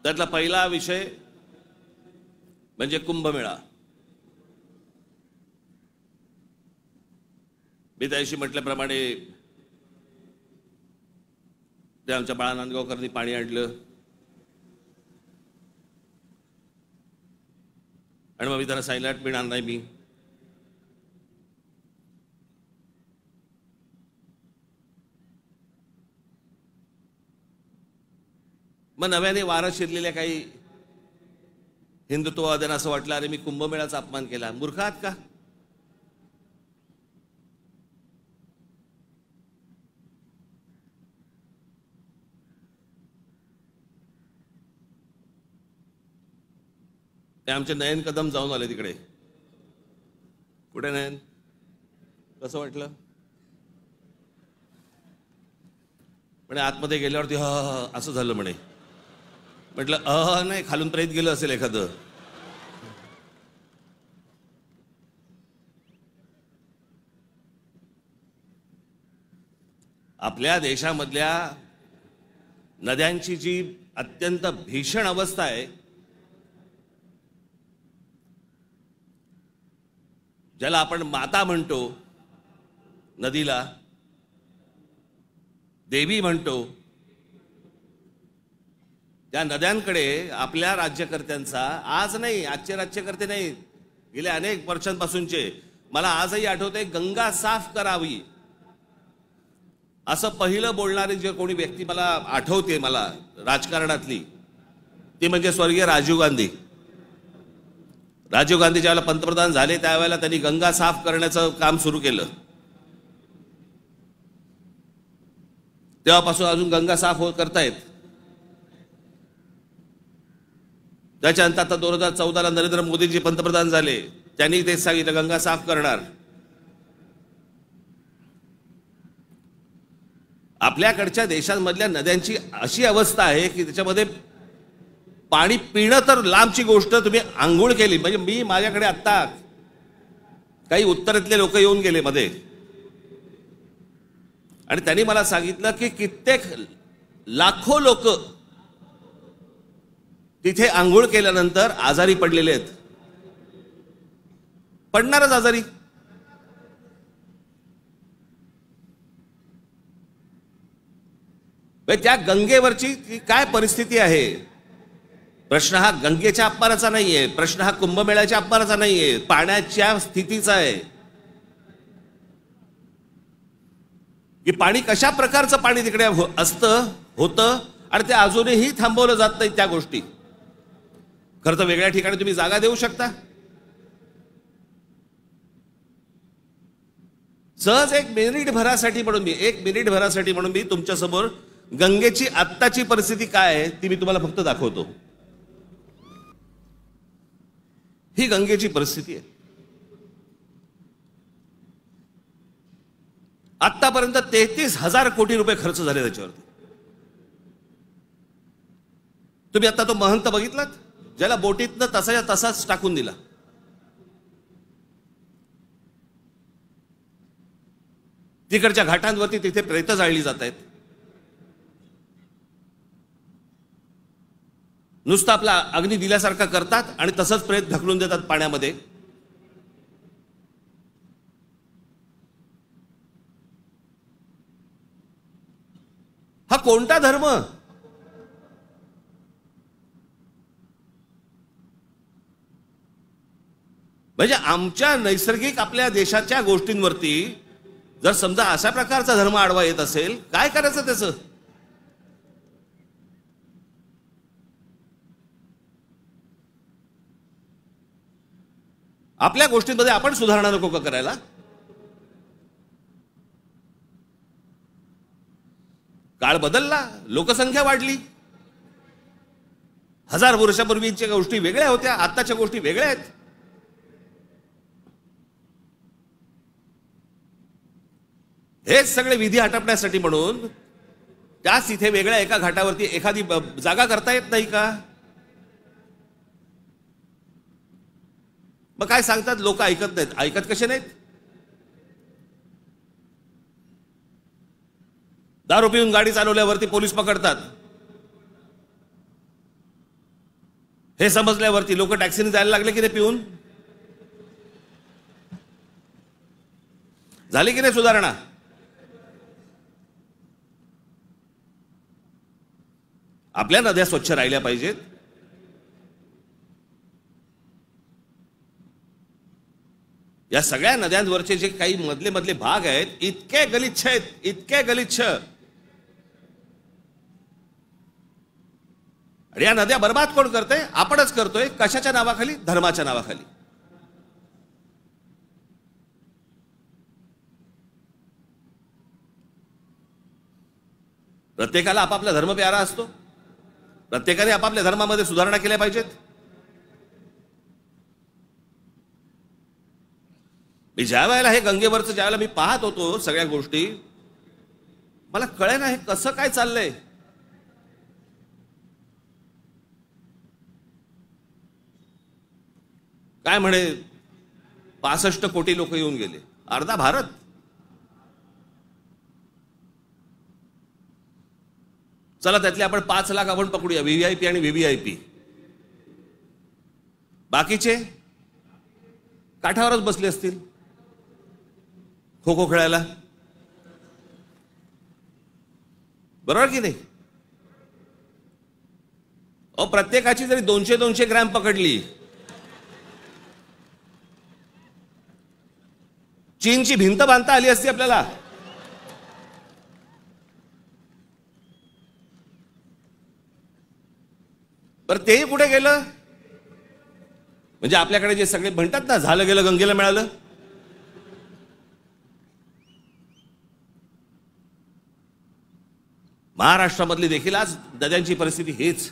त्यातला पहिला विषय म्हणजे कुंभमेळा. मी त्याशी म्हटल्याप्रमाणे ते आमच्या बाळा नांदगावकरांनी पाणी आणलं आणि मग मी त्याला सांगितलं पिणार नाही मी. मग नव्याने वारं शिरलेल्या काही हिंदुत्ववाद्यांना असं वाटलं अरे मी कुंभमेळ्याचा अपमान केला. मूर्ख आहात का? ते आमचे नयन कदम जाऊन आले तिकडे. कुठे नयन? कसं वाटलं? म्हणे आतमध्ये गेल्यावरती असं झालं म्हणे. म्हटलं नाही, खालून प्रेत गेलं असेल एखादं. आपल्या देशामधल्या नद्यांची जी अत्यंत भीषण अवस्था आहे, ज्याला आपण माता म्हणतो, नदीला देवी म्हणतो, त्या नद्यांकडे आपल्या राज्यकर्त्यांचा आज नाही, आजचे राज्यकर्ते नाही, गेल्या अनेक वर्षांपासूनचे, मला आजही आठवते, गंगा साफ करावी असं पहिलं बोलणारी जे कोणी व्यक्ती मला आठवते मला राजकारणातली, ती म्हणजे स्वर्गीय राजीव गांधी. राजीव गांधी ज्यावेळेला पंतप्रधान झाले त्यावेळेला त्यांनी गंगा साफ करण्याचं काम सुरू केलं. तेव्हापासून अजून गंगा साफ करतायत. त्याच्यानंतर आता 2014ला नरेंद्र मोदीजी पंतप्रधान झाले, त्यांनी तेच सांगितलं गंगा साफ करणार. आपल्याकडच्या देशांमधल्या नद्यांची अशी अवस्था आहे की त्याच्यामध्ये पाणी पिणं तर लांबची गोष्ट, तुम्ही आंघोळ केली म्हणजे मी माझ्याकडे आत्ता काही उत्तरेतले लोक येऊन गेले मध्ये आणि त्यांनी मला सांगितलं की कित्येक लाखो लोक तिथे आंघोळ केल्यानंतर आजारी पडलेले आहेत. पडणारच आजारी. त्या गंगेवरची काय परिस्थिती आहे? प्रश्न हा गंगेच्या अपमानाचा नाहीये, प्रश्न हा कुंभमेळ्याच्या अपमानाचा नाहीये, पाण्याच्या स्थितीचा आहे की पाणी कशा प्रकारचं पाणी तिकडे असतं होतं आणि ते अजूनही थांबवलं जात नाही. त्या गोष्टी खरं तर वेगळ्या ठिकाणी तुम्ही जागा देऊ शकता. सहज एक मिनिट भरासाठी म्हणून मी तुमच्या समोर गंगेची आत्ताची परिस्थिती काय आहे ती मी तुम्हाला फक्त दाखवतो. ही गंगेची परिस्थिती आहे. आतापर्यंत 33,000 कोटी रुपये खर्च झाले त्याच्यावरती. तुम्ही आता तो महंत बघितलात ज्याला बोटीतनं तसाच्या तसाच टाकून दिला. तिकडच्या घाटांवरती तिथे प्रेत जाळली जात आहेत. नुसतं आपला अग्नी दिल्यासारखा करतात आणि तसंच प्रेत ढकलून देतात पाण्यामध्ये. हा कोणता धर्म? म्हणजे आमच्या नैसर्गिक आपल्या देशाच्या गोष्टींवरती जर समजा अशा प्रकारचा धर्म आडवा येत असेल, काय करायचं त्याचं? आपल्या गोष्टींमध्ये आपण सुधारणा नको का करायला? काळ बदलला, लोकसंख्या वाढली. 1000 वर्षापूर्वीच्या गोष्टी वेगळ्या होत्या, आताच्या गोष्टी वेगळ्या आहेत. हेच सगळे विधी हटपण्यासाठी म्हणून त्याच इथे वेगळ्या एका घाटावरती एखादी जागा करता येत नाही का? मग काय सांगतात लोक? ऐकत नाहीत. ऐकत कसे नाहीत? दारू पिऊन गाडी चालवल्यावरती पोलीस पकडतात. हे समजल्यावरती लोक टॅक्सीने जायला लागले की नाही पिऊन? झाली की नाही सुधारणा? आपल्या नद्या स्वच्छ राहिल्या पाहिजेत. या सगळ्या नद्यांवरचे जे काही मधले मधले भाग आहेत इतके गलिच्छ आहेत, इतके गलिच्छ. आणि या नद्या बर्बाद कोण करतोय? आपणच करतोय. कशाच्या नावाखाली? धर्माच्या नावाखाली. प्रत्येकाला आपापला धर्म प्यारा असतो. प्रत्येकाने आपापल्या धर्मामध्ये सुधारणा केल्या पाहिजेत. मी ज्या वेळेला हे गंगेवरचं ज्यावेळेला मी पाहत होतो सगळ्या गोष्टी, मला कळेना हे कसं काय चाललंय. काय म्हणे 65 कोटी लोक येऊन गेले, अर्धा भारत. चला त्यातले आपण 5 लाख आपण पकडूया, व्हीव्हीआयपी आणि व्हीव्हीआयपी. बाकीचे काठावरच बसले असतील खो खो खेळायला. बरोबर की नाही? प्रत्येकाची जरी 200-200 ग्रॅम पकडली, चीनची भिंत बांधता आली असती आपल्याला. बरं तेही कुठे गेलं? म्हणजे आपल्याकडे जे सगळे म्हणतात ना, झालं गेलं गंगेला मिळालं. महाराष्ट्रामधली देखील आज नद्यांची परिस्थिती हेच.